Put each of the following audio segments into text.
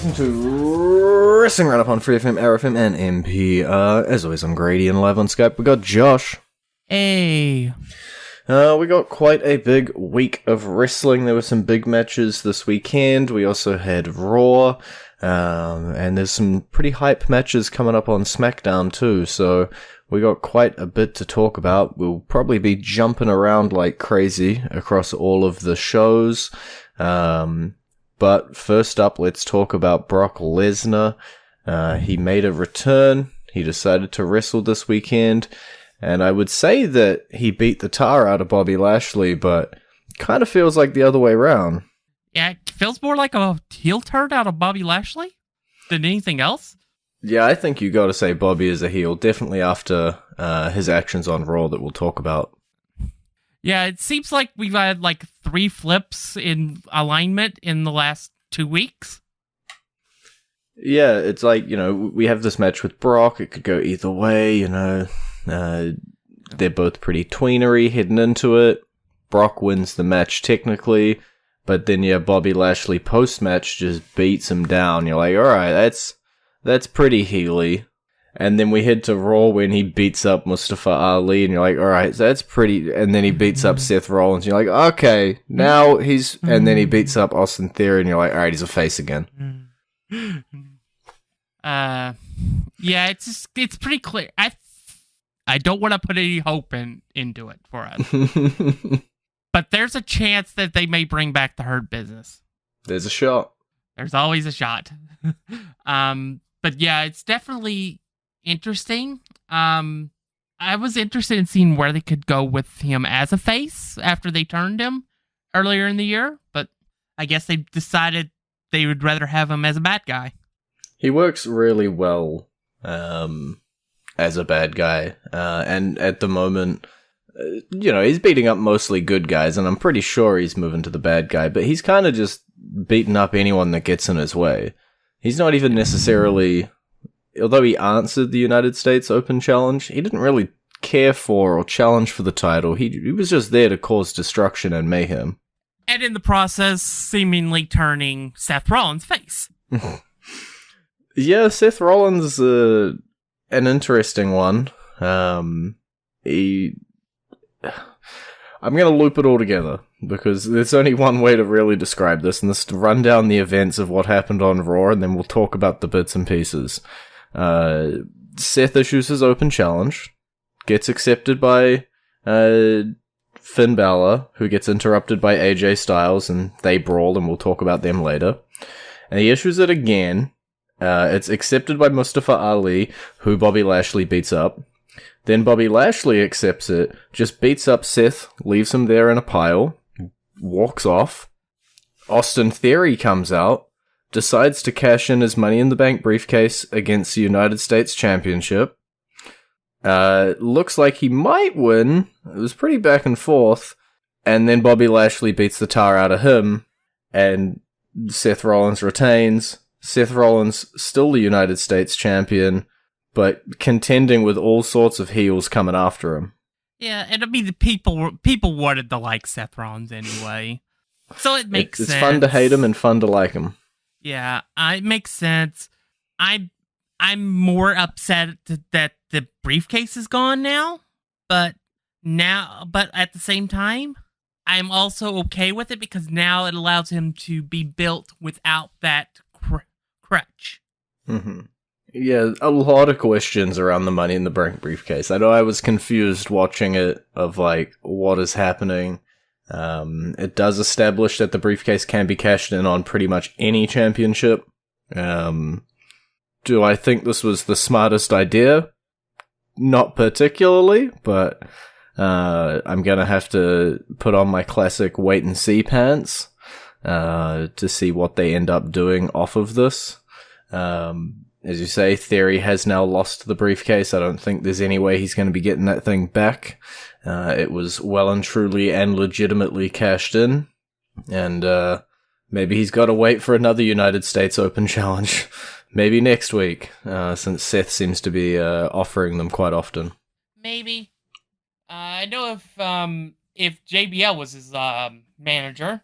welcome to Wrestling Roundup on FreeFM, ArrowFM, and MP. As always, I'm Grady, and live on Skype we got Josh. Hey. We got quite a big week of wrestling. There were some big matches this weekend. We also had Raw, and there's some pretty hype matches coming up on SmackDown too, so we got quite a bit to talk about. We'll probably be jumping around like crazy across all of the shows. But first up, let's talk about Brock Lesnar. He made a return. He decided to wrestle this weekend. And I would say that he beat the tar out of Bobby Lashley, but kind of feels like the other way around. Yeah, it feels more like a heel turn out of Bobby Lashley than anything else. Yeah, I think you got to say Bobby is a heel, definitely after his actions on Raw that we'll talk about. Yeah, it seems like we've had like 3 flips in alignment in the last 2 weeks. Yeah, it's like, you know, we have this match with Brock. It could go either way, you know. They're both pretty tweenery heading into it. Brock wins the match technically, but then yeah, Bobby Lashley post-match just beats him down. You're like, alright, that's pretty heely. And then we head to Raw when he beats up Mustafa Ali, and you're like, alright, that's pretty... And then he beats up Seth Rollins, and you're like, okay, now he's... And then he beats up Austin Theory, and you're like, alright, he's a face again. Yeah, it's pretty clear. I don't want to put any hope into it for us. But there's a chance that they may bring back the Hurt Business. There's a shot. There's always a shot. But yeah, it's definitely interesting. I was interested in seeing where they could go with him as a face after they turned him earlier in the year, but I guess they decided they would rather have him as a bad guy. He works really well as a bad guy, and at the moment, you know, he's beating up mostly good guys, and I'm pretty sure he's moving to the bad guy, but he's kind of just beating up anyone that gets in his way. He's not even necessarily... Although he answered the United States Open Challenge, he didn't really care for or challenge for the title. He was just there to cause destruction and mayhem. And in the process, seemingly turning Seth Rollins' face. Yeah, Seth Rollins, an interesting one. I'm going to loop it all together, because there's only one way to really describe this, and this is to run down the events of what happened on Raw, and then we'll talk about the bits and pieces. Seth issues his open challenge, gets accepted by Finn Balor, who gets interrupted by AJ Styles, and they brawl, and we'll talk about them later. And he issues it again. It's accepted by Mustafa Ali, who Bobby Lashley beats up. Then Bobby Lashley accepts it, just beats up Seth, leaves him there in a pile, walks off. Austin Theory comes out, decides to cash in his Money in the Bank briefcase against the United States Championship. Looks like he might win. It was pretty back and forth. And then Bobby Lashley beats the tar out of him, and Seth Rollins retains. Seth Rollins still the United States Champion, but contending with all sorts of heels coming after him. Yeah, and I mean, the people wanted to like Seth Rollins anyway, so it makes sense. It's fun to hate him and fun to like him. Yeah, it makes sense. I'm more upset that the briefcase is gone now, but at the same time, I'm also okay with it because now it allows him to be built without that crutch. Mm-hmm. Yeah, a lot of questions around the Money in the Bank briefcase. I know I was confused watching it of like, what is happening? It does establish that the briefcase can be cashed in on pretty much any championship. Do I think this was the smartest idea? Not particularly, but I'm gonna have to put on my classic wait and see pants to see what they end up doing off of this. As you say, Theory has now lost the briefcase. I don't think there's any way he's going to be getting that thing back. It was well and truly and legitimately cashed in. And maybe he's got to wait for another United States Open Challenge. Maybe next week, since Seth seems to be offering them quite often. Maybe. I know if JBL was his manager,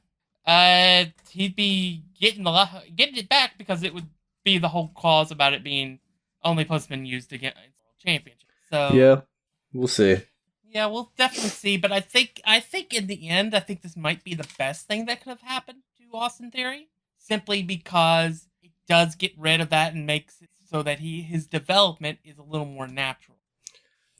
He'd be getting it back because it would be the whole clause about it being only postman used against world championship. So Yeah, we'll see. yeah, we'll definitely see. But I think in the end, I think this might be the best thing that could have happened to Austin Theory, simply because it does get rid of that and makes it so that his development is a little more natural.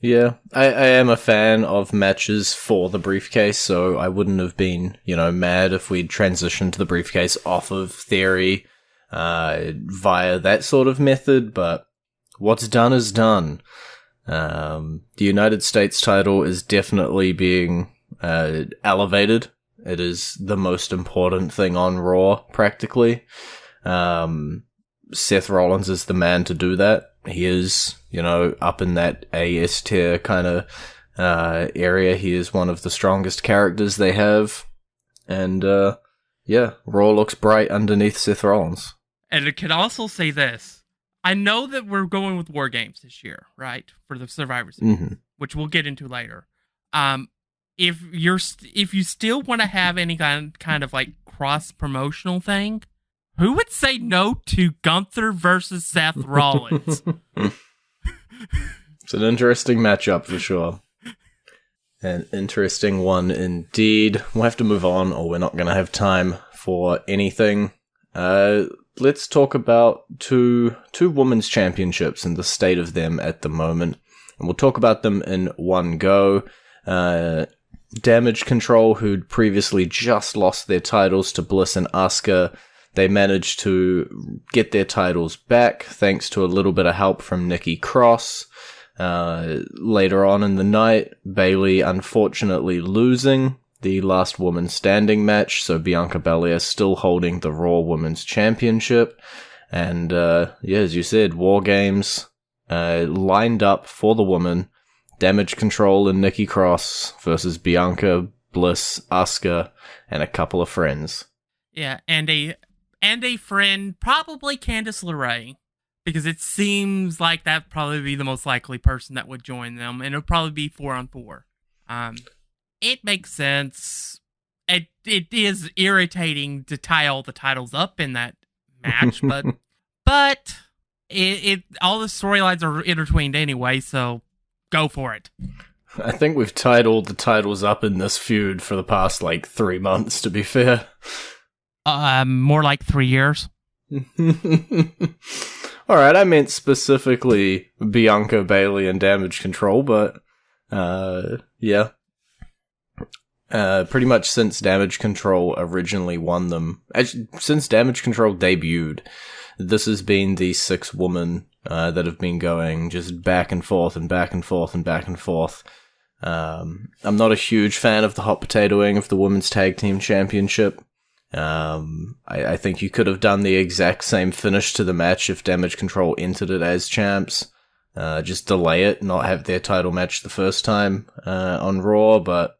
Yeah, I am a fan of matches for the briefcase, so I wouldn't have been, mad if we'd transitioned the briefcase off of Theory via that sort of method, but what's done is done. The United States title is definitely being elevated. It is the most important thing on Raw, practically. Seth Rollins is the man to do that. He is, up in that AS tier kind of area. He is one of the strongest characters they have. And, Raw looks bright underneath Seth Rollins. And it can also say this. I know that we're going with War Games this year, right? For the Survivor Series, which we'll get into later. If you still want to have any kind of like cross-promotional thing, who would say no to Gunther versus Seth Rollins? It's an interesting matchup for sure. An interesting one indeed. We'll have to move on or we're not going to have time for anything. Let's talk about two women's championships and the state of them at the moment. And we'll talk about them in one go. Damage Control, who'd previously just lost their titles to Bliss and Asuka, they managed to get their titles back thanks to a little bit of help from Nikki Cross. Later on in the night, Bayley unfortunately losing the last woman standing match, so Bianca Belair still holding the Raw Women's Championship. And as you said, War Games lined up for the woman. Damage Control and Nikki Cross versus Bianca, Bliss, Asuka, and a couple of friends. Yeah, and a friend, probably Candice LeRae, because it seems like that'd probably be the most likely person that would join them, and it'll probably be 4-on-4. It makes sense. It is irritating to tie all the titles up in that match, but all the storylines are intertwined anyway, so go for it. I think we've tied all the titles up in this feud for the past 3 months, to be fair. More like 3 years. Alright, I meant specifically Bianca, Bayley, and Damage Control, but yeah. Pretty much since Damage Control originally won them, actually, since Damage Control debuted, this has been the 6 women that have been going just back and forth and back and forth and back and forth. I'm not a huge fan of the hot potatoing of the Women's Tag Team Championship. I think you could have done the exact same finish to the match if Damage Control entered it as champs. Just delay it, not have their title match the first time on Raw, but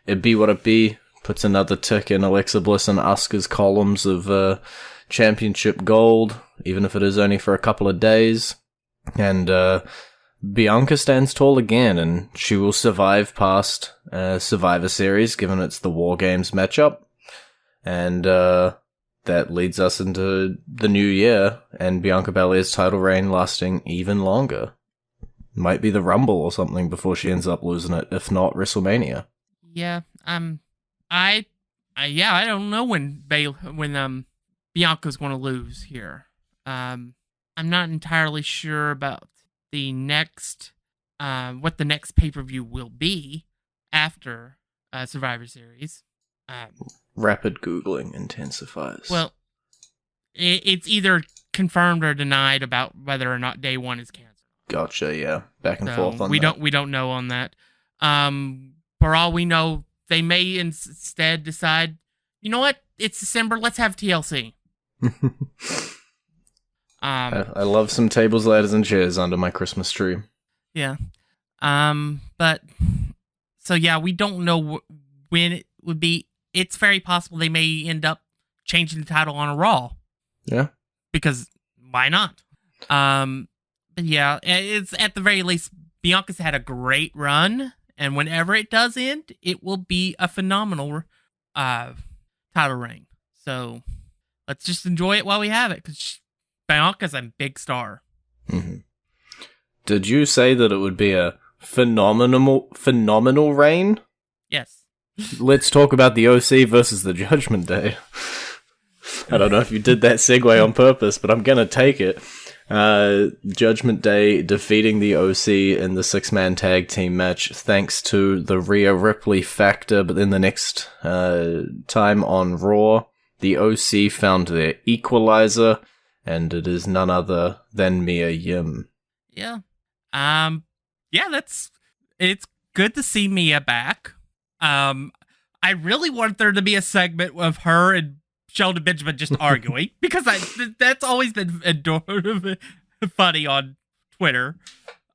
it'd be what it be. Puts another tick in Alexa Bliss and Asuka's columns of championship gold, even if it is only for a couple of days. And Bianca stands tall again, and she will survive past Survivor Series, given it's the War Games matchup. And that leads us into the new year, and Bianca Belair's title reign lasting even longer. Might be the Rumble or something before she ends up losing it, if not WrestleMania. Yeah, I don't know when Bianca's going to lose here. I'm not entirely sure about the next, what the next pay-per-view will be after Survivor Series. Rapid Googling intensifies. Well, it's either confirmed or denied about whether or not day one is canceled. Gotcha, yeah. Back and forth on we that. We don't know on that. For all we know, they may instead decide, you know what? It's December. Let's have TLC. I love some tables, ladders, and chairs under my Christmas tree. Yeah. But so yeah, we don't know when it would be. It's very possible they may end up changing the title on a Raw. Yeah. Because why not? But yeah, it's at the very least, Bianca's had a great run, and whenever it does end, it will be a phenomenal time title reign. So let's just enjoy it while we have it, because Bianca's a big star. Mm-hmm. Did you say that it would be a phenomenal reign? Yes. Let's talk about the OC versus the Judgment Day. I don't know if you did that segue on purpose, but I'm going to take it. Judgment Day defeating the OC in the 6-man tag team match thanks to the Rhea Ripley factor, but then the next time on Raw, the OC found their equalizer, and it is none other than Mia Yim. Yeah. It's good to see Mia back. I really want there to be a segment of her and Sheldon Benjamin just arguing, because that's always been funny on Twitter.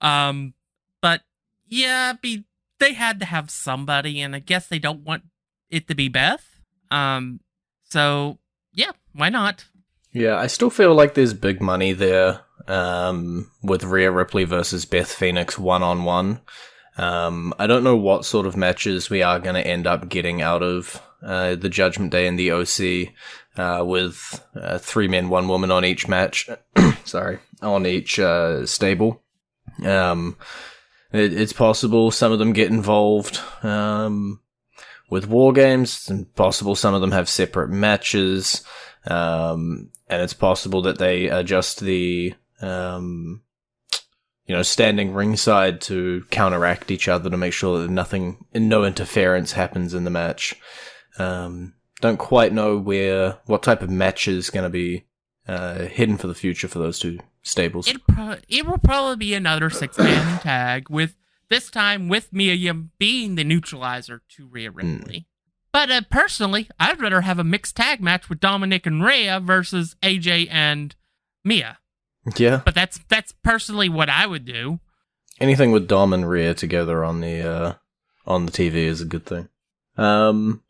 But yeah, they had to have somebody, and I guess they don't want it to be Beth. So yeah, why not? Yeah, I still feel like there's big money there, with Rhea Ripley versus Beth Phoenix 1-on-1. I don't know what sort of matches we are going to end up getting out of the Judgment Day and the OC, with 3 men, 1 woman on each match. Sorry, on each stable. It's possible some of them get involved with War Games, and possible some of them have separate matches, and it's possible that they adjust the standing ringside to counteract each other to make sure that no interference happens in the match. Don't quite know what type of match is going to be hidden for the future for those two stables. It will probably be another 6-man tag, with this time with Mia Yim being the neutralizer to Rhea Ripley. But personally, I'd rather have a mixed tag match with Dominic and Rhea versus AJ and Mia. Yeah, but that's personally what I would do. Anything with Dom and Rhea together on the TV is a good thing. We're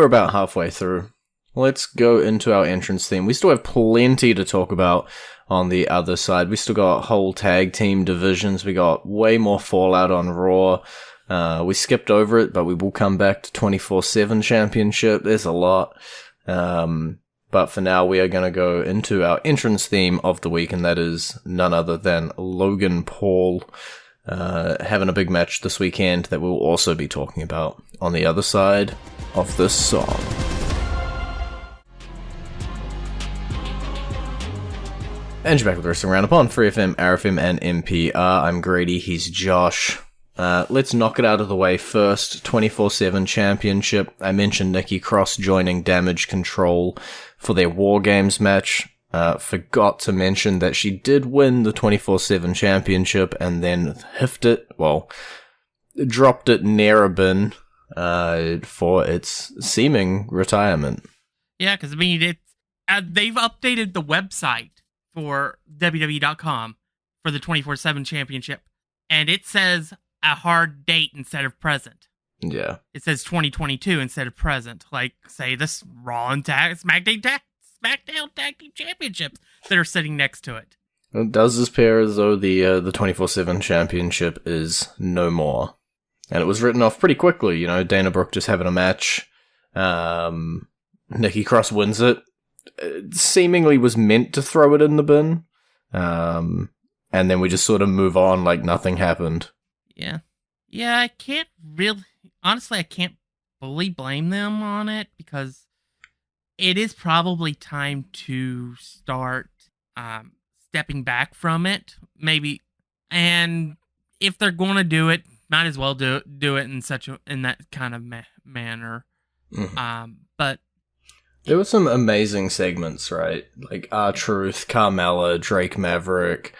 about halfway through. Let's go into our entrance theme. We still have plenty to talk about on the other side. We still got whole tag team divisions. We got way more fallout on Raw. We skipped over it, but we will come back to 24/7 Championship. There's a lot. But for now, we are going to go into our entrance theme of the week, and that is none other than Logan Paul having a big match this weekend that we'll also be talking about on the other side of this song. And you're back with Wrestling Roundup on FreeFM, ArrowFM, and NPR. I'm Grady, he's Josh. Let's knock it out of the way first. 24/7 Championship. I mentioned Nikki Cross joining Damage Control for their War Games match. Forgot to mention that she did win the 24/7 Championship and then dropped it near a bin for its seeming retirement. Yeah, because they've updated the website for WWE.com for the 24/7 Championship, and it says a hard date instead of present. Yeah. It says 2022 instead of present. Like, say, this Raw and SmackDown Tag Team Championships that are sitting next to it. It does appear as though the 24/7 Championship is no more. And it was written off pretty quickly, Dana Brooke just having a match. Nikki Cross wins it. It seemingly was meant to throw it in the bin. And then we just sort of move on like nothing happened. Yeah, I can't fully blame them on it, because it is probably time to start stepping back from it, maybe. And if they're going to do it, might as well do it in that kind of manner. Mm-hmm. But there were some amazing segments, right? Like R-Truth, Carmella, Drake Maverick.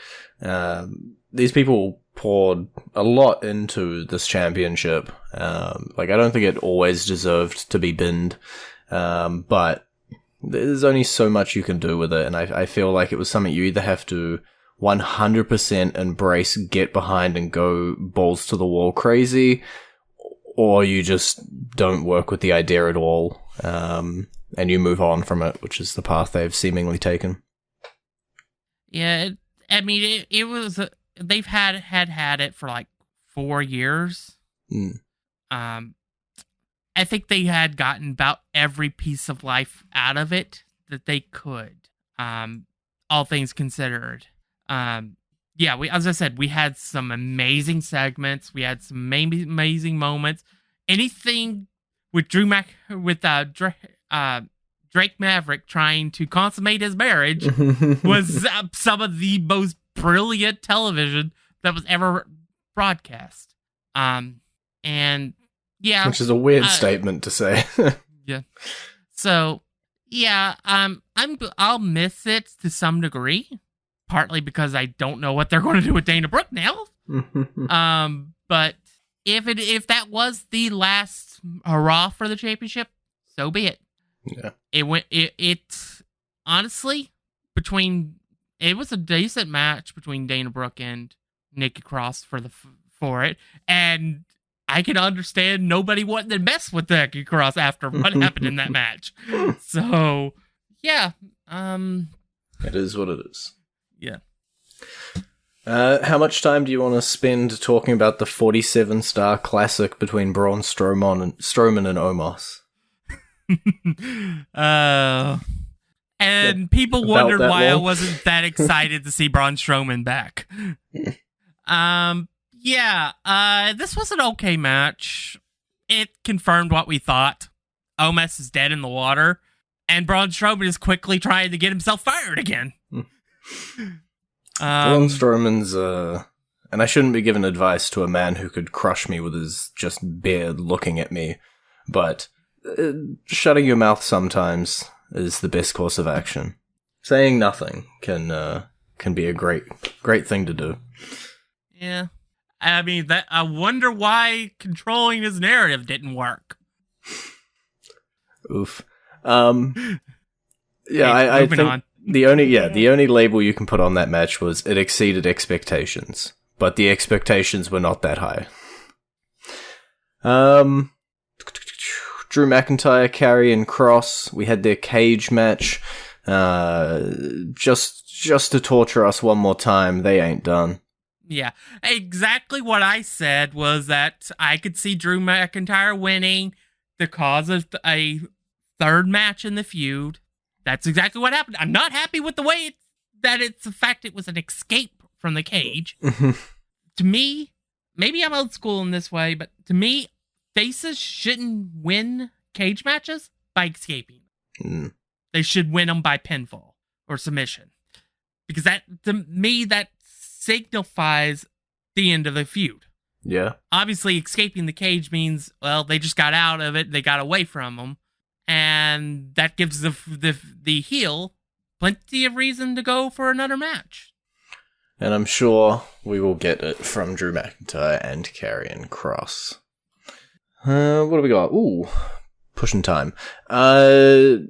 These people poured a lot into this championship. I don't think it always deserved to be binned, but there's only so much you can do with it, and I feel like it was something you either have to 100% embrace, get behind, and go balls to the wall crazy, or you just don't work with the idea at all, and you move on from it, which is the path they've seemingly taken. Yeah, it was... They've had it for like 4 years. Mm. And I think they had gotten about every piece of life out of it that they could. All things considered. Yeah, as I said, we had some amazing segments. We had some amazing moments. Anything with Drake Maverick trying to consummate his marriage was some of the most brilliant television that was ever broadcast. And yeah, which is a weird statement to say. Yeah. So yeah, I'll miss it to some degree, partly because I don't know what they're going to do with Dana Brooke now. But if that was the last hurrah for the championship, so be it. Yeah. It honestly, it was a decent match between Dana Brooke and Nikki Cross for it, and I can understand nobody wanting to mess with Nikki Cross after what happened in that match. So yeah, it is what it is. Yeah. How much time do you want to spend talking about the 47-star classic between Braun Strowman and Omos? And people wondered why I wasn't that excited to see Braun Strowman back. This was an okay match. It confirmed what we thought. Omos is dead in the water, and Braun Strowman is quickly trying to get himself fired again. Braun Strowman's, and I shouldn't be giving advice to a man who could crush me with his just beard looking at me, but shutting your mouth sometimes is the best course of action. Saying nothing can be a great thing to do. Yeah. I mean, I wonder why controlling his narrative didn't work. Oof. Yeah, I think the only label you can put on that match was it exceeded expectations, but the expectations were not that high. Drew McIntyre, Karrion Kross, we had their cage match. Just to torture us one more time. They ain't done. Yeah, exactly what I said was that I could see Drew McIntyre winning the cause of a third match in the feud. That's exactly what happened. I'm not happy with the way the fact it was an escape from the cage. To me, maybe I'm old school in this way, but to me, faces shouldn't win cage matches by escaping. They should win them by pinfall or submission. Because to me, that signifies the end of the feud. Yeah. Obviously, escaping the cage means, well, they just got out of it, they got away from them, and that gives the heel plenty of reason to go for another match. And I'm sure we will get it from Drew McIntyre and Karrion Kross. What do we got? Ooh, pushing time. The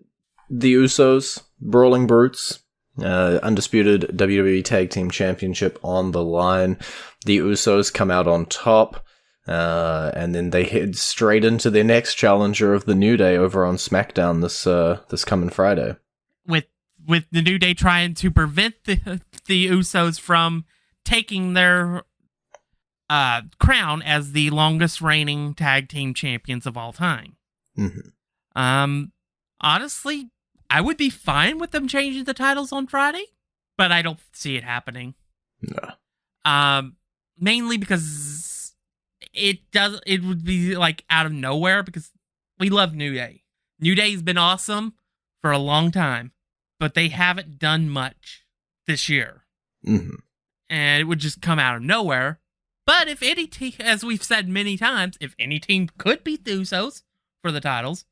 Usos, Brawling Brutes, undisputed WWE Tag Team Championship on the line. The Usos come out on top, and then they head straight into their next challenger of the New Day over on SmackDown this coming Friday. With the New Day trying to prevent the Usos from taking their crown as the longest reigning tag team champions of all time. Mm-hmm. Honestly, I would be fine with them changing the titles on Friday, but I don't see it happening. No. Mainly because it would be like out of nowhere, because we love New Day. New Day's been awesome for a long time, but they haven't done much this year. Mm-hmm. And it would just come out of nowhere. But if any team, as we've said many times, if any team could beat the Usos for the titles,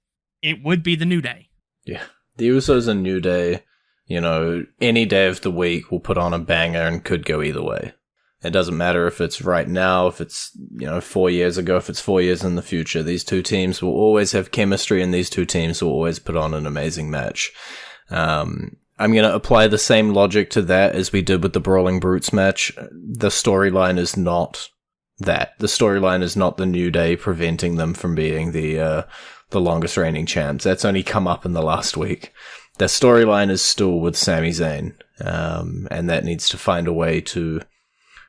it would be the New Day. Yeah. The Usos and New Day, any day of the week will put on a banger and could go either way. It doesn't matter if it's right now, if it's, 4 years ago, if it's 4 years in the future. These two teams will always have chemistry, and these two teams will always put on an amazing match. I'm going to apply the same logic to that as we did with the Brawling Brutes match. The storyline is not that. The storyline is not the New Day preventing them from being the longest reigning champs. That's only come up in the last week. The storyline is still with Sami Zayn, and that needs to find a way to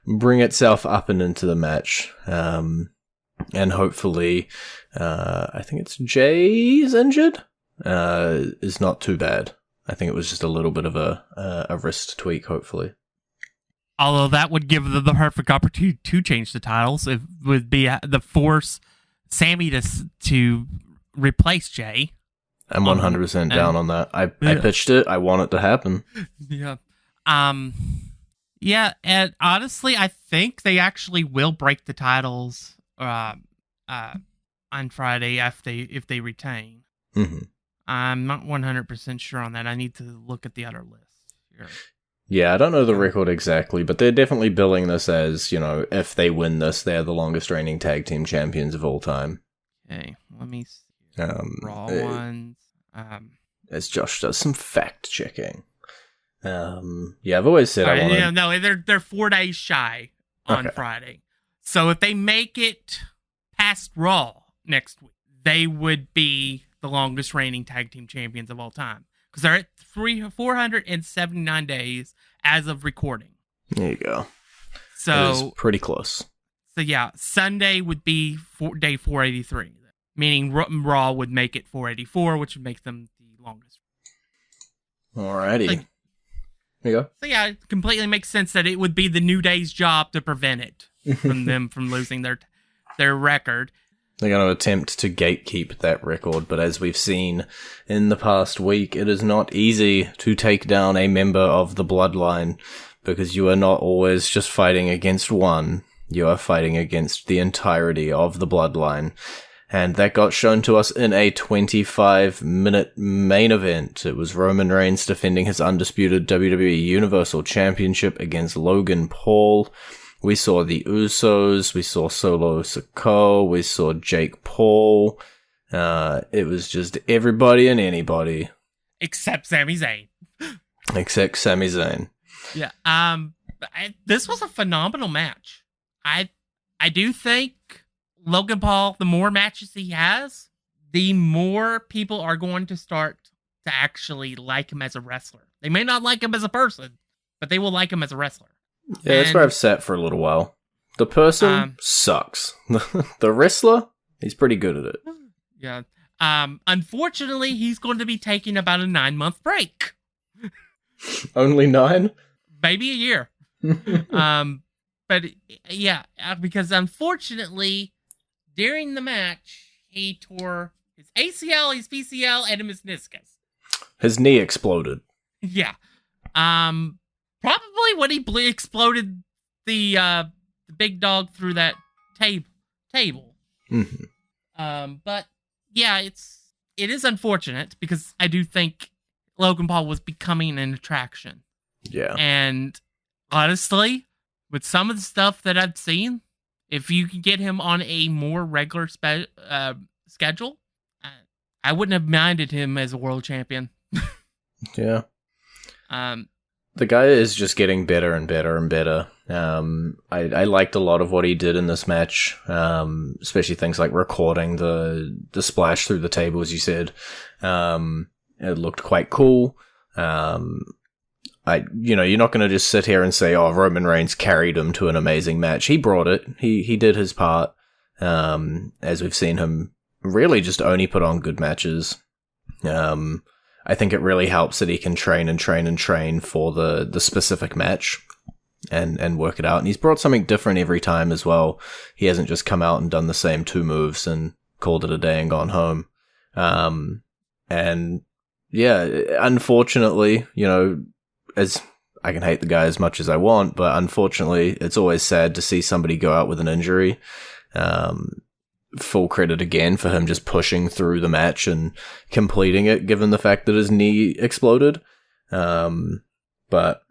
bring itself up and into the match. And hopefully, I think it's Jay's injured, is not too bad. I think it was just a little bit of a wrist tweak, hopefully. Although that would give the perfect opportunity to change the titles. It would be the force Sammy to replace Jay. I'm 100% down on that. I pitched it. I want it to happen. Yeah. Yeah, and honestly, I think they actually will break the titles on Friday if they retain. Mm-hmm. I'm not 100% sure on that. I need to look at the other list. Sure. Yeah, I don't know the record exactly, but they're definitely billing this as, if they win this, they're the longest reigning tag team champions of all time. Okay, let me see. Raw ones. As Josh does some fact checking. Yeah, I've always said I want to... No, they're 4 days shy on Friday. So if they make it past Raw next week, they would be the longest reigning tag team champions of all time. Because they're at 479 days as of recording. There you go. So it's pretty close. So yeah, Sunday would be day 483, meaning Raw would make it 484, which would make them the longest. Alrighty. There you go. So yeah, it completely makes sense that it would be the New Day's job to prevent it from them from losing their record. They're going to attempt to gatekeep that record, but as we've seen in the past week, it is not easy to take down a member of the Bloodline, because you are not always just fighting against one. You are fighting against the entirety of the Bloodline. And that got shown to us in a 25-minute main event. It was Roman Reigns defending his undisputed WWE Universal Championship against Logan Paul. We saw the Usos, we saw Solo Sikoa, we saw Jake Paul. It was just everybody and anybody. Except Sami Zayn. Except Sami Zayn. Yeah. This was a phenomenal match. I do think Logan Paul, the more matches he has, the more people are going to start to actually like him as a wrestler. They may not like him as a person, but they will like him as a wrestler. Yeah, that's where I've sat for a little while. The person sucks. The wrestler, he's pretty good at it. Yeah. Unfortunately, he's going to be taking about a 9-month break. Only 9? Maybe a year. But yeah, because unfortunately, during the match, he tore his ACL, his PCL, and his meniscus. His knee exploded. Yeah. Probably when he exploded the big dog through that table. Mm-hmm. But yeah, it is unfortunate because I do think Logan Paul was becoming an attraction. Yeah. And honestly, with some of the stuff that I've seen, if you can get him on a more regular schedule, I wouldn't have minded him as a world champion. Yeah. The guy is just getting better and better and better. I liked a lot of what he did in this match, especially things like recording the splash through the table, as you said. It looked quite cool. You're not going to just sit here and say, "Oh, Roman Reigns carried him to an amazing match." He brought it. He did his part. As we've seen him really just only put on good matches. I think it really helps that he can train and train and train for the specific match and work it out. And he's brought something different every time as well. He hasn't just come out and done the same 2 moves and called it a day and gone home. And yeah, unfortunately, as I can hate the guy as much as I want, but unfortunately, it's always sad to see somebody go out with an injury. Full credit again for him just pushing through the match and completing it, given the fact that his knee exploded. But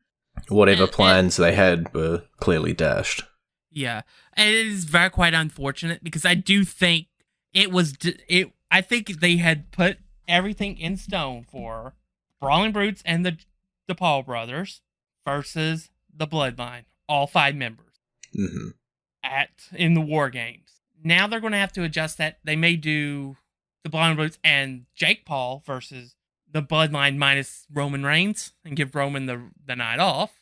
whatever plans they had were clearly dashed. Yeah, and it is very quite unfortunate because I do think I think they had put everything in stone for Brawling Brutes and the Paul brothers versus the Bloodline, all 5 members in the War Games. Now they're going to have to adjust that. They may do the Brawling Brutes and Jake Paul versus the Bloodline minus Roman Reigns and give Roman the night off.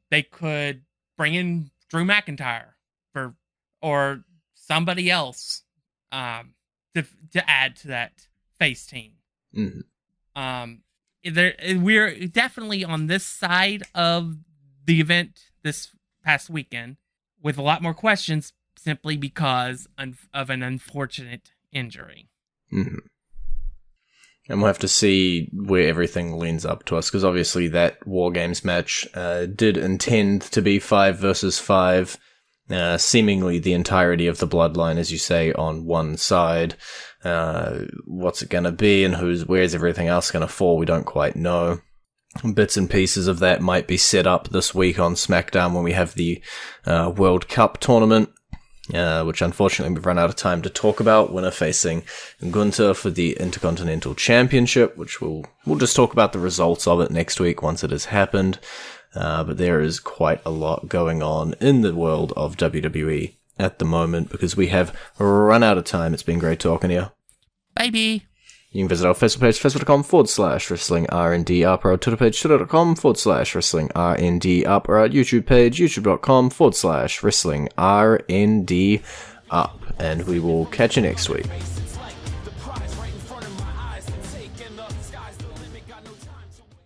They could bring in Drew McIntyre or somebody else to add to that face team. We're definitely on this side of the event this past weekend with a lot more questions simply because of an unfortunate injury. And we'll have to see where everything leans up to us, because obviously that War Games match did intend to be 5 versus 5, seemingly the entirety of the Bloodline, as you say, on one side. What's it going to be, and where's everything else going to fall, we don't quite know. Bits and pieces of that might be set up this week on SmackDown when we have the World Cup tournament. Which unfortunately we've run out of time to talk about. Winner facing Gunther for the Intercontinental Championship, which we'll just talk about the results of it next week once it has happened. But there is quite a lot going on in the world of WWE at the moment because we have run out of time. It's been great talking to you. Bye-bye. You can visit our Facebook page, facebook.com/WrestlingRND Up, or our Twitter page, twitter.com/WrestlingRND Up, or our YouTube page, youtube.com/WrestlingRND Up. And we will catch you next week.